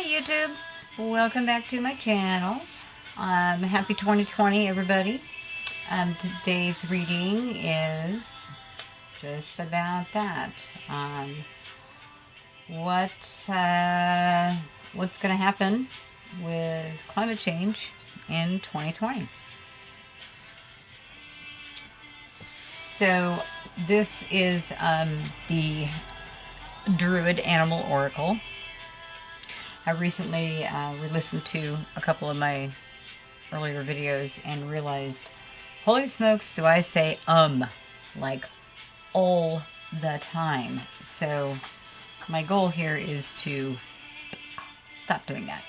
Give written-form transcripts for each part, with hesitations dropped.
YouTube, welcome back to my channel. Happy 2020 everybody. Today's reading is just about that. What's going to happen with climate change in 2020. So this is the Druid Animal Oracle. I recently re-listened to a couple of my earlier videos and realized, holy smokes, do I say like all the time. So my goal here is to stop doing that.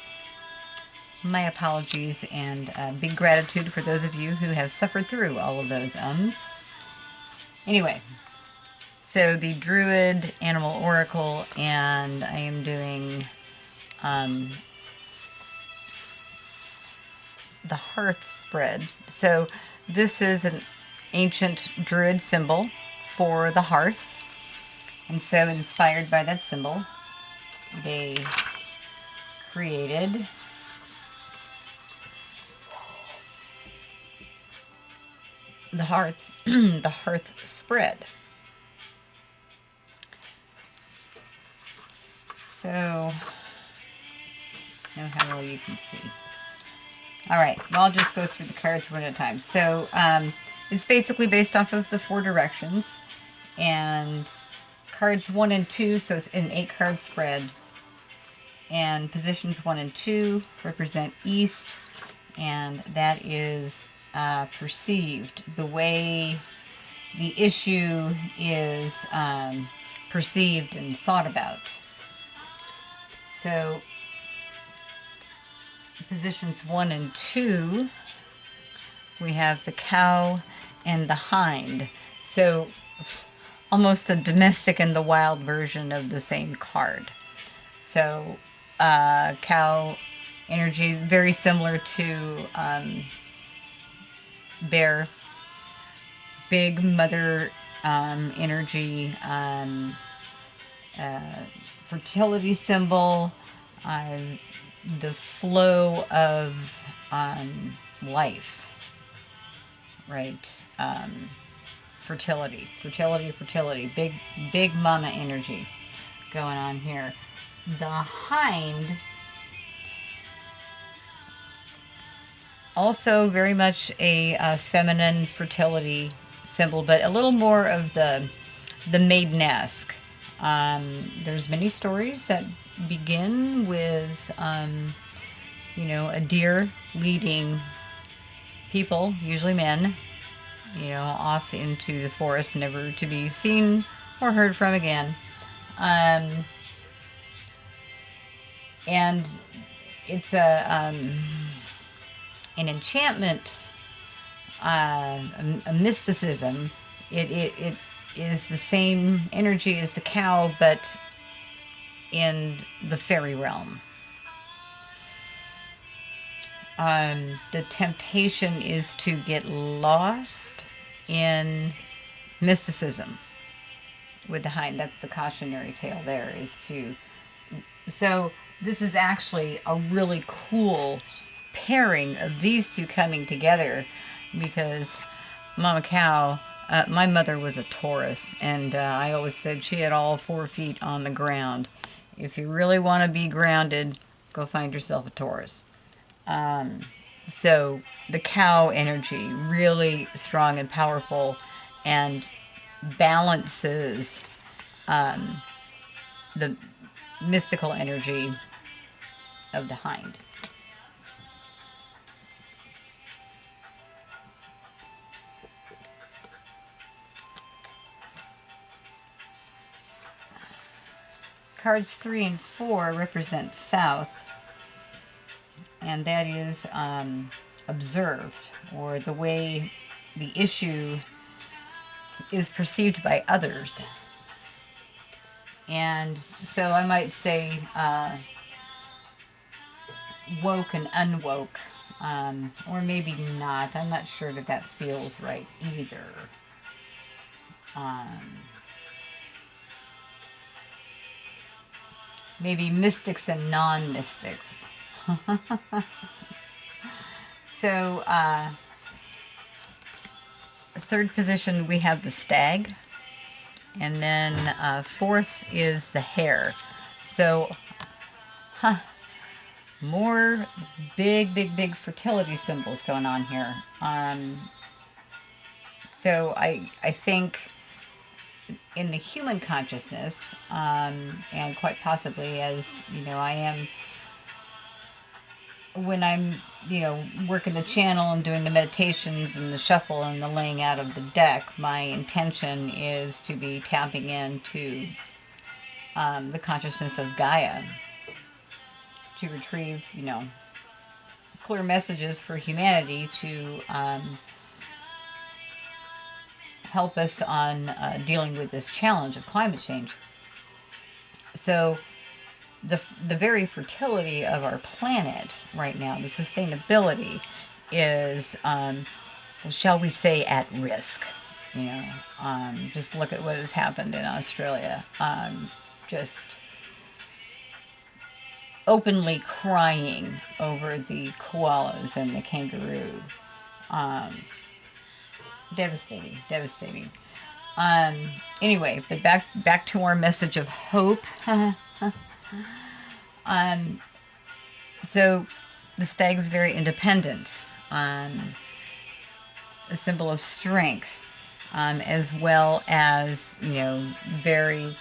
My apologies and big gratitude for those of you who have suffered through all of those ums. Anyway, so the Druid Animal Oracle, and I am doing the hearth spread. So this is an ancient Druid symbol for the hearth, and so inspired by that symbol, they created the hearth spread. So, know how well you can see. Alright, well, I'll just go through the cards one at a time. So, it's basically based off of the 4 directions, and cards 1 and 2, so it's an 8-card spread, and positions 1 and 2 represent east, and that is perceived, the way the issue is perceived and thought about. So positions 1 and 2, we have the cow and the hind. So almost the domestic and the wild version of the same card. So cow energy, very similar to bear. Big mother energy, fertility symbol, the flow of life, right? Fertility, big mama energy going on here. The hind, also very much a feminine fertility symbol, but a little more of the maiden-esque. There's many stories that begin with, you know, a deer leading people, usually men, you know, off into the forest, never to be seen or heard from again. And it's an enchantment, a mysticism. It is the same energy as the cow, but in the fairy realm. The temptation is to get lost in mysticism with the hind. That's the cautionary tale there, is to... So this is actually a really cool pairing of these two coming together, because Mama Cow, my mother was a Taurus, and I always said she had all 4 feet on the ground. If you really want to be grounded, go find yourself a Taurus. So the cow energy, really strong and powerful, and balances the mystical energy of the hind. Cards 3 and 4 represent south, and that is observed, or the way the issue is perceived by others. And so I might say woke and unwoke, or maybe not. I'm not sure that that feels right either. maybe mystics and non-mystics. So, third position we have the stag, and then fourth is the hare. So, more big fertility symbols going on here. So I think in the human consciousness, and quite possibly, as you know, I am, when I'm, you know, working the channel and doing the meditations and the shuffle and the laying out of the deck, my intention is to be tapping into the consciousness of Gaia to retrieve, you know, clear messages for humanity to help us on dealing with this challenge of climate change. So the very fertility of our planet right now, the sustainability, is, well, shall we say, at risk. You know, just look at what has happened in Australia. Just openly crying over the koalas and the kangaroo. Devastating, devastating. Anyway, but back to our message of hope. So the stag's very independent, a symbol of strength, as well as, you know, very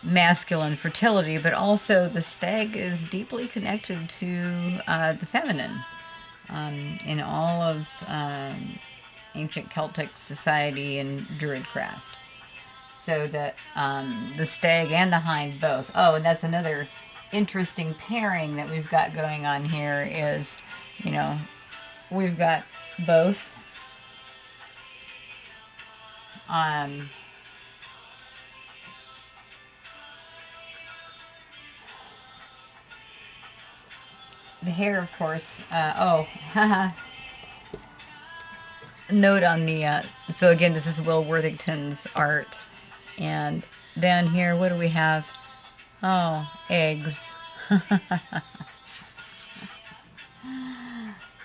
masculine fertility, but also the stag is deeply connected to the feminine in all of ancient Celtic society and Druid craft. So that the stag and the hind both. Oh, and that's another interesting pairing that we've got going on here is, you know, we've got both the hare, of course. Oh, haha. Note on the, so again, this is Will Worthington's art. And down here, what do we have? Oh, eggs.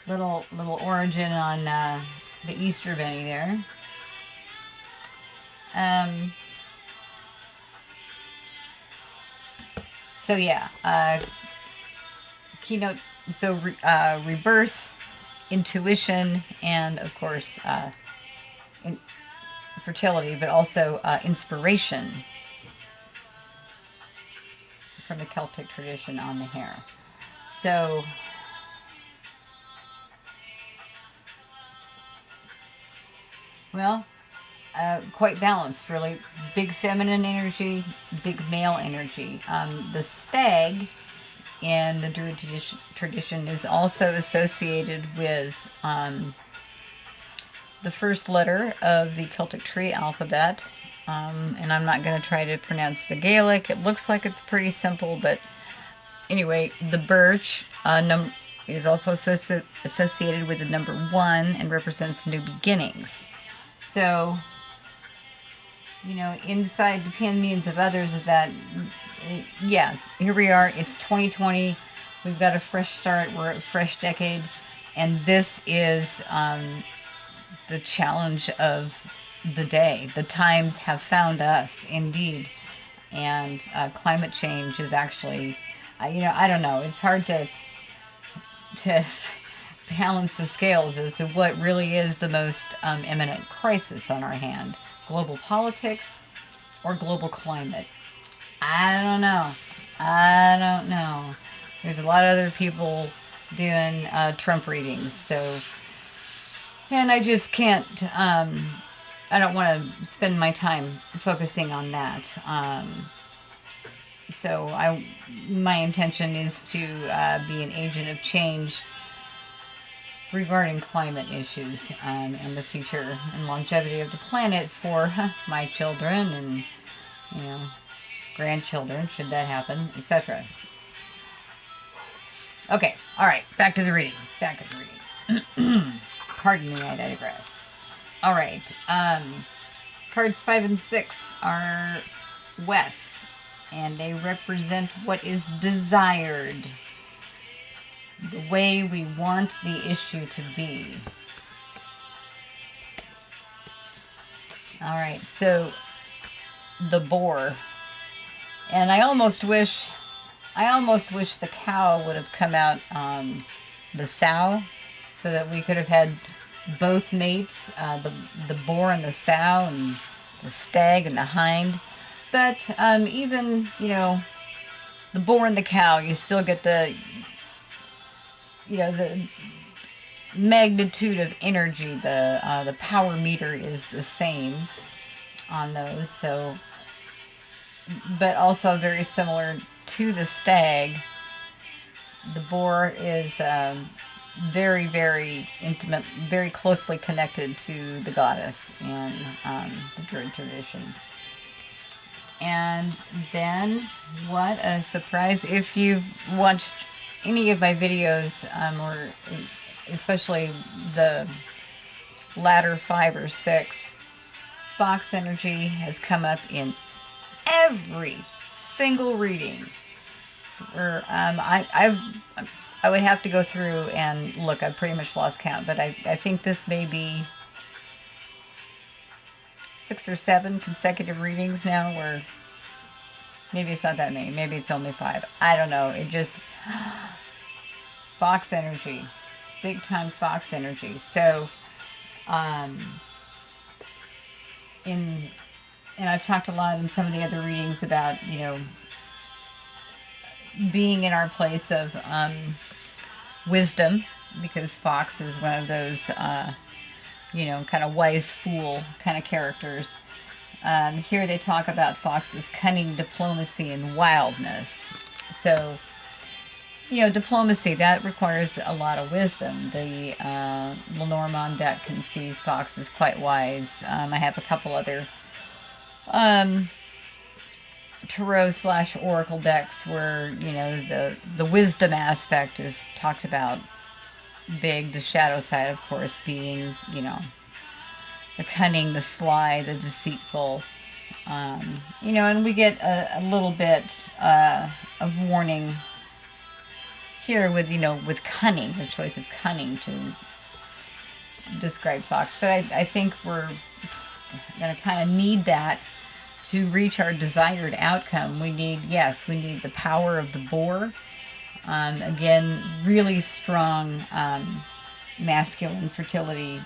little origin on the Easter Bunny there. So yeah, keynote. So rebirth, intuition, and of course fertility, but also inspiration from the Celtic tradition on the hare. So well, quite balanced, really. Big feminine energy, big male energy. The stag in the Druid tradition is also associated with the first letter of the Celtic tree alphabet. And I'm not going to try to pronounce the Gaelic. It looks like it's pretty simple, but anyway, the birch is also associated with the number 1 and represents new beginnings. So, you know, inside the opinions of others is that, yeah, here we are, it's 2020, we've got a fresh start, we're at a fresh decade, and this is the challenge of the day. The times have found us, indeed, and climate change is actually, you know, I don't know, it's hard to balance the scales as to what really is the most imminent crisis on our hand. Global politics or global climate? I don't know. I don't know. There's a lot of other people doing Trump readings, so, and I just can't, I don't want to spend my time focusing on that. So my intention is to be an agent of change regarding climate issues and the future and longevity of the planet for my children and, you know, grandchildren, should that happen, etc. Okay, all right, back to the reading. Back to the reading. Pardon me, I digress. All right, cards 5 and 6 are west. and they represent what is desired, the way we want the issue to be. All right, so the boar, and I almost wish the cow would have come out, the sow, so that we could have had both mates, the boar and the sow, and the stag and the hind. But even, you know, the boar and the cow, you still get the, you know, the magnitude of energy. The power meter is the same on those. So, but also very similar to the stag. The boar is very, very intimate, very closely connected to the goddess in the Druid tradition. And then, what a surprise, if you've watched any of my videos, or especially the latter 5 or 6, fox energy has come up in every single reading. Or I would have to go through and look. I've pretty much lost count, but I think this may be 6 or 7 consecutive readings now, where maybe it's not that many. Maybe it's only 5. I don't know. It just, fox energy, big time fox energy. So, and I've talked a lot in some of the other readings about, you know, being in our place of wisdom, because fox is one of those, you know, kind of wise fool kind of characters. Here they talk about fox's cunning, diplomacy, and wildness. So, you know, diplomacy, that requires a lot of wisdom. The Lenormand deck can see fox is quite wise. I have a couple other Tarot/Oracle decks where, you know, the wisdom aspect is talked about big. The shadow side, of course, being, you know, the cunning, the sly, the deceitful. You know, and we get a little bit of warning here with, you know, with cunning, the choice of cunning to describe fox. But I think we're going to kind of need that to reach our desired outcome. We need, yes, we need the power of the boar. Again, really strong masculine fertility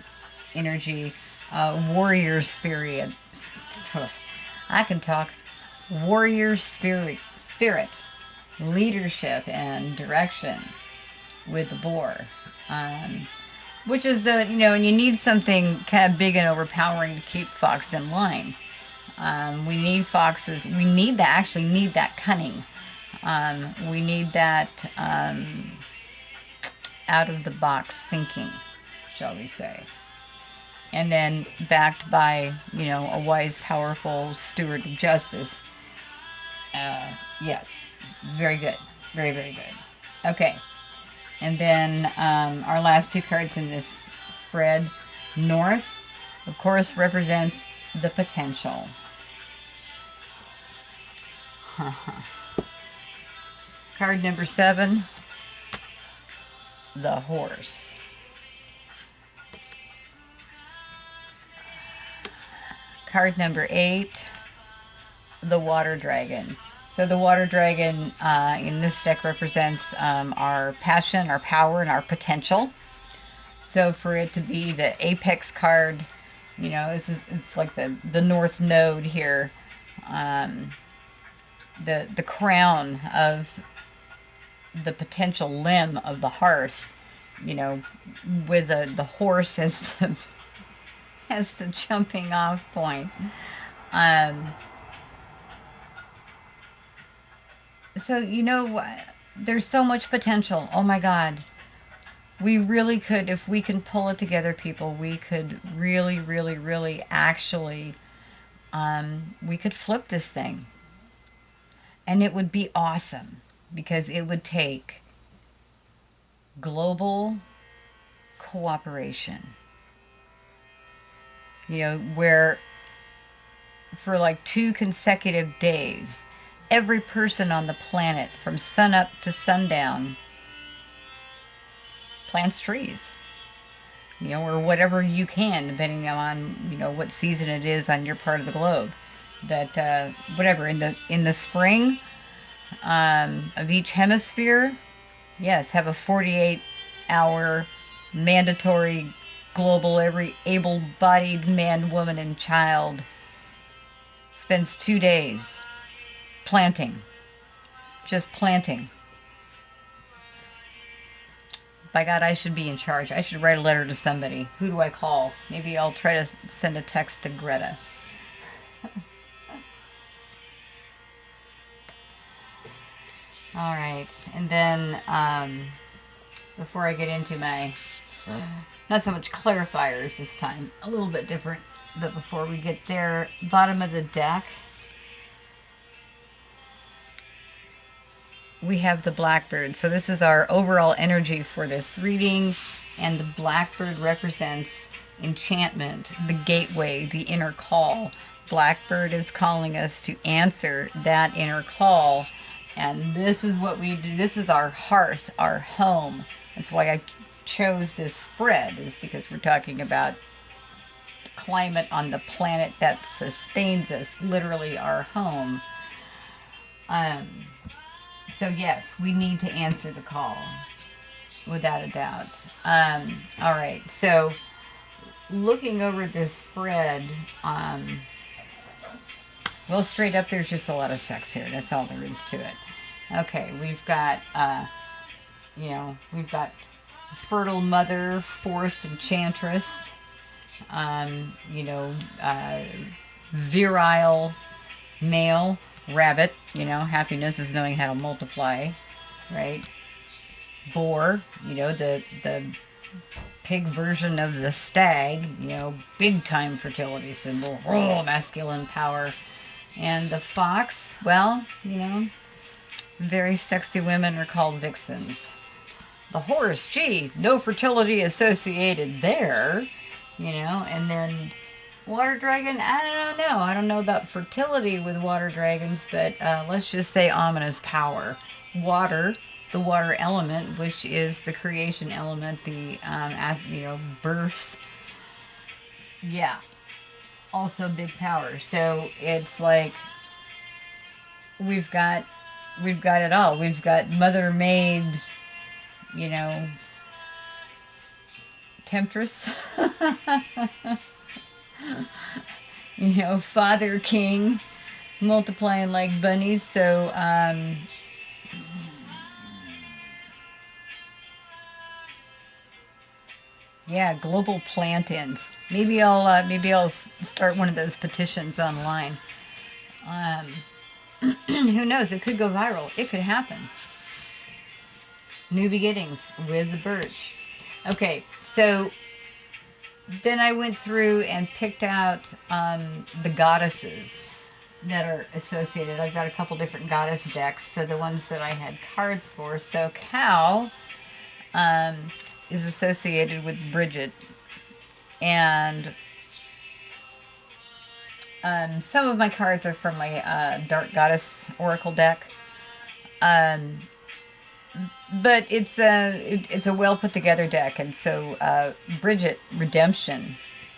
energy, warrior spirit. I can talk. Warrior spirit, leadership and direction with the boar. Which is the, you know, and you need something kind of big and overpowering to keep fox in line. We need foxes. We need that, actually need that cunning. We need that out of the box thinking, shall we say. And then backed by, you know, a wise, powerful steward of justice. Yes, very good. Very, very good. Okay. And then our last 2 cards in this spread, North, of course, represents the potential. Card number 7, the horse. Card number 8, the water dragon. So the water dragon in this deck represents our passion, our power, and our potential. So for it to be the apex card, you know, it's like the north node here, the crown of the potential limb of the hearth, you know, with the horse as the jumping off point. So, you know, there's so much potential. Oh my God. We really could, if we can pull it together, people, we could really, really, really actually, we could flip this thing. And it would be awesome, because it would take global cooperation. You know, where for like 2 consecutive days, every person on the planet from sunup to sundown plants trees. You know, or whatever you can, depending on, you know, what season it is on your part of the globe. That whatever, in the spring of each hemisphere, yes, have a 48-hour mandatory global, every able-bodied man, woman, and child spends 2 days planting, just planting. By God, I should be in charge. I should write a letter to somebody. Who do I call? Maybe I'll try to send a text to Greta. All right, and then before I get into my, not so much clarifiers this time, a little bit different, but before we get there, bottom of the deck, we have the blackbird. So this is our overall energy for this reading, and the blackbird represents enchantment, the gateway, the inner call. Blackbird is calling us to answer that inner call, and this is what we do. This is our hearth, our home. That's why I chose this spread, is because we're talking about the climate on the planet that sustains us, literally our home. So yes, we need to answer the call, without a doubt. All right, so looking over this spread, well, straight up, there's just a lot of sex here. That's all there is to it. Okay, we've got, you know, we've got fertile mother, forest enchantress, you know, virile male, rabbit, you know, happiness is knowing how to multiply, right? Boar, you know, the pig version of the stag, you know, big time fertility symbol, oh, masculine power. And the fox, well, you know, very sexy women are called vixens. The horse, gee, no fertility associated there, you know. And then water dragon, I don't know. I don't know about fertility with water dragons, but let's just say ominous power. Water, the water element, which is the creation element, the, as you know, birth. Yeah. Also big power. So it's like we've got it all. We've got mother maid, you know, temptress. You know, father king, multiplying like bunnies. So yeah, global plant-ins. Maybe I'll start one of those petitions online. Who knows? It could go viral. It could happen. New beginnings with the birch. Okay, so then I went through and picked out the goddesses that are associated. I've got a couple different goddess decks, so the ones that I had cards for. So Cow is associated with Bridget, and some of my cards are from my Dark Goddess Oracle deck, but it's a well put together deck. And so Bridget, redemption,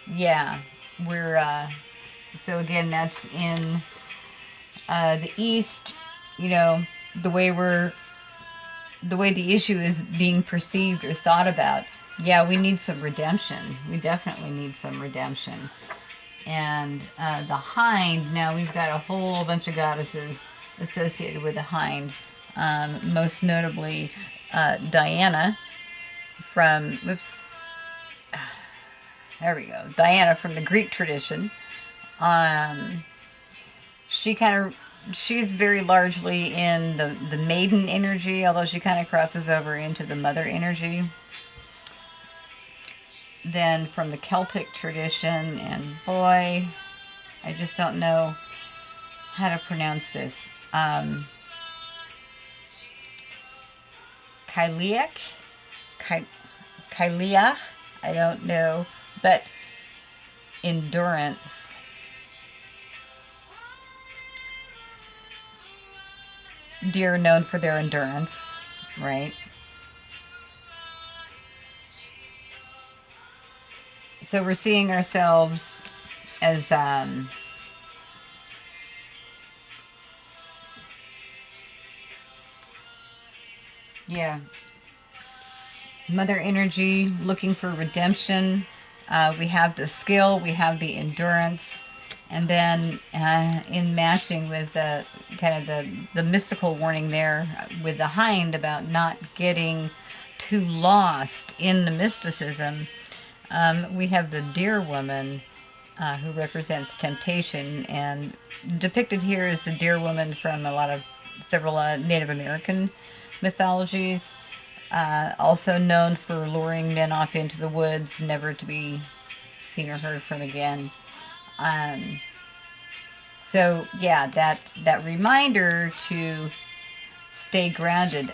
yeah, we're so again, that's in the East. You know, the way the issue is being perceived or thought about. Yeah, we need some redemption. We definitely need some redemption. And the hind, now we've got a whole bunch of goddesses associated with the hind. Most notably Diana from, there we go. Diana from the Greek tradition. She's very largely in the maiden energy, although she kind of crosses over into the mother energy. Then from the Celtic tradition, and boy, I just don't know how to pronounce this. Kyliak? Kyliak? I don't know, but endurance. deer known for their endurance, right? So we're seeing ourselves as yeah, Mother Energy looking for redemption. We have the skill, we have the endurance, and then in matching with the kind of the mystical warning there with the hind about not getting too lost in the mysticism, we have the deer woman who represents temptation, and depicted here is the deer woman from several Native American mythologies. Also known for luring men off into the woods, never to be seen or heard from again. So yeah, that reminder to stay grounded.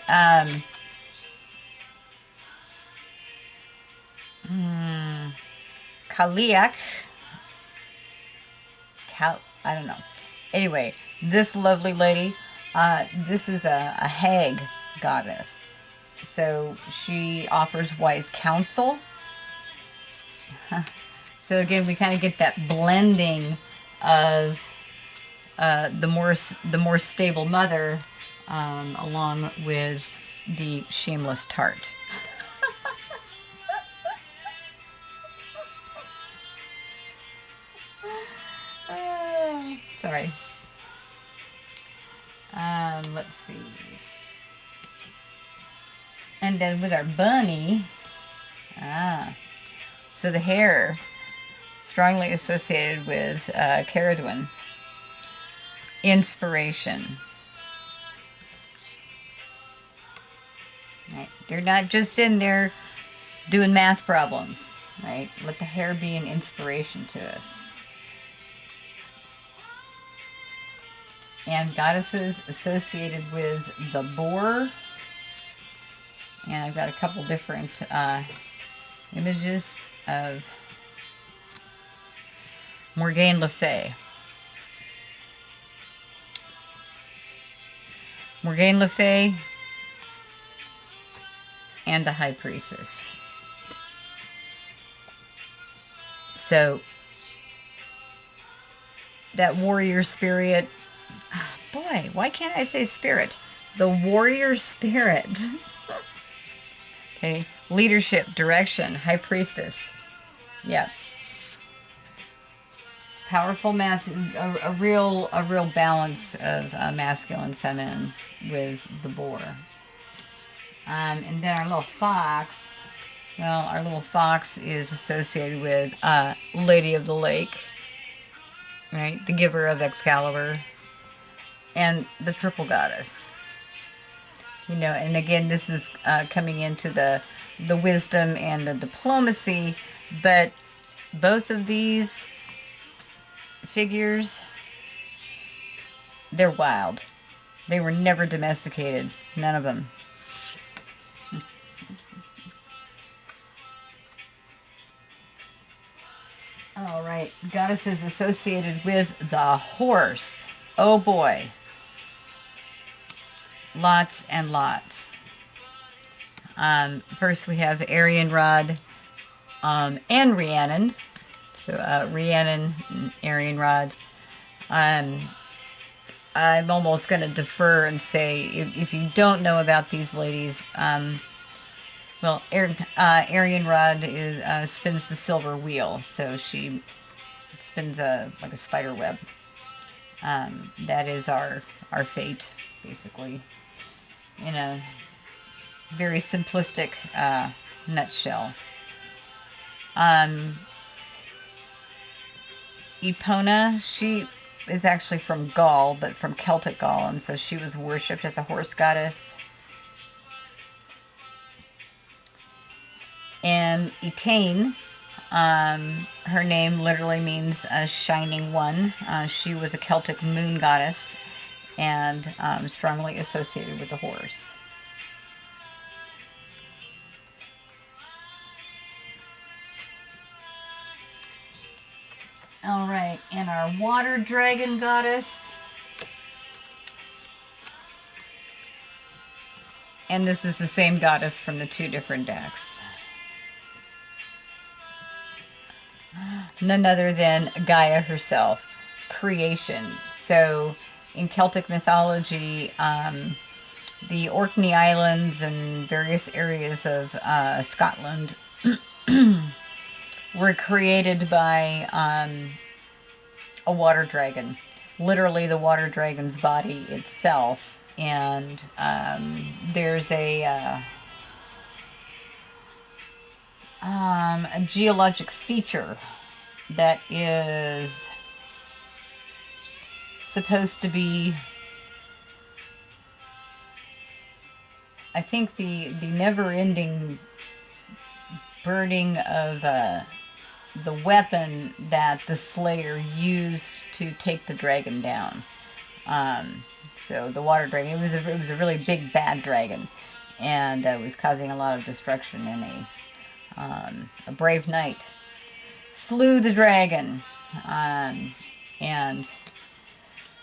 Kaliak, I don't know. Anyway, this lovely lady, this is a hag goddess. So she offers wise counsel. So again, we kind of get that blending of the more stable mother, along with the shameless tart. Sorry. Let's see. And then with our bunny, so the hair, strongly associated with Caradwin. Inspiration. Right? They're not just in there doing math problems, right? Let the hair be an inspiration to us. And goddesses associated with the boar. And I've got a couple different images of Morgane Le Fay. Morgane Le Fay and the High Priestess. So that warrior spirit, boy, why can't I say spirit? The warrior spirit. Okay, leadership, direction, High Priestess. Yeah. Powerful a real balance of masculine, feminine with the boar. And then our little fox. Well, our little fox is associated with Lady of the Lake, right? The giver of Excalibur, and the triple goddess. You know, and again, this is coming into the wisdom and the diplomacy, but both of these figures, they're wild. They were never domesticated. None of them. All right, goddesses associated with the horse. Oh boy. Lots and lots. First we have Arianrod and Rhiannon. So Rhiannon and Arianrod. I'm almost going to defer and say, if you don't know about these ladies, well, Arianrod is spins the silver wheel, so she spins like a spider web. That is our fate, basically, in a very simplistic nutshell. Epona, she is actually from Gaul, but from Celtic Gaul, and so she was worshipped as a horse goddess. And Etain, her name literally means a shining one. She was a Celtic moon goddess and strongly associated with the horse. All right, and our water dragon goddess. And this is the same goddess from the two different decks. None other than Gaia herself, creation. So in Celtic mythology, the Orkney Islands and various areas of Scotland were created by a water dragon. Literally the water dragon's body itself. And there's a geologic feature that is supposed to be, I think, the never-ending burning of the weapon that the Slayer used to take the dragon down. So the water dragon, it was a really big bad dragon, and was causing a lot of destruction. And a brave knight slew the dragon, and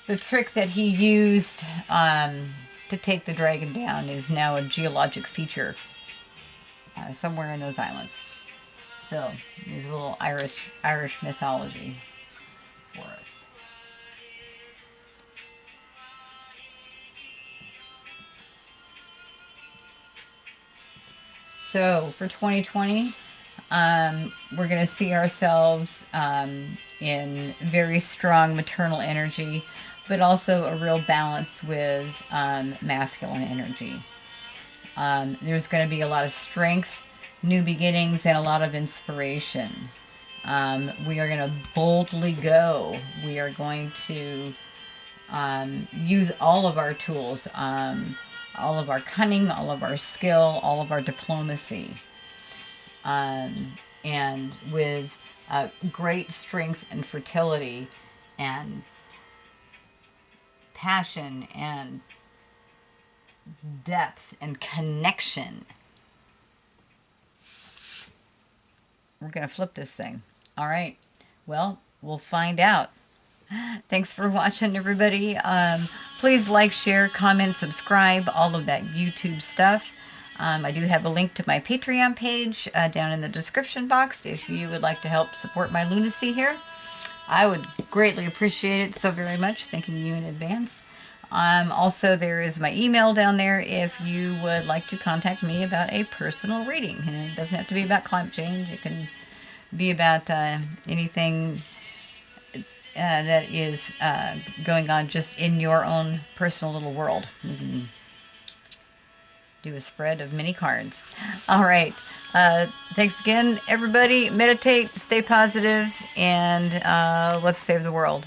the trick that he used to take the dragon down is now a geologic feature somewhere in those islands. So there's a little Irish mythology for us. So for 2020, we're going to see ourselves in very strong maternal energy, but also a real balance with masculine energy. There's going to be a lot of strength, new beginnings, and a lot of inspiration. We are going to boldly go. We are going to use all of our tools, all of our cunning, all of our skill, all of our diplomacy, and with great strength and fertility and passion and depth and connection. We're going to flip this thing. All right. Well, we'll find out. Thanks for watching, everybody. Please like, share, comment, subscribe, all of that YouTube stuff. I do have a link to my Patreon page down in the description box if you would like to help support my lunacy here. I would greatly appreciate it so very much. Thanking you in advance. Also, there is my email down there if you would like to contact me about a personal reading. And it doesn't have to be about climate change. It can be about anything that is going on just in your own personal little world. You can do a spread of mini cards. All right. Thanks again, everybody. Meditate, stay positive, and let's save the world.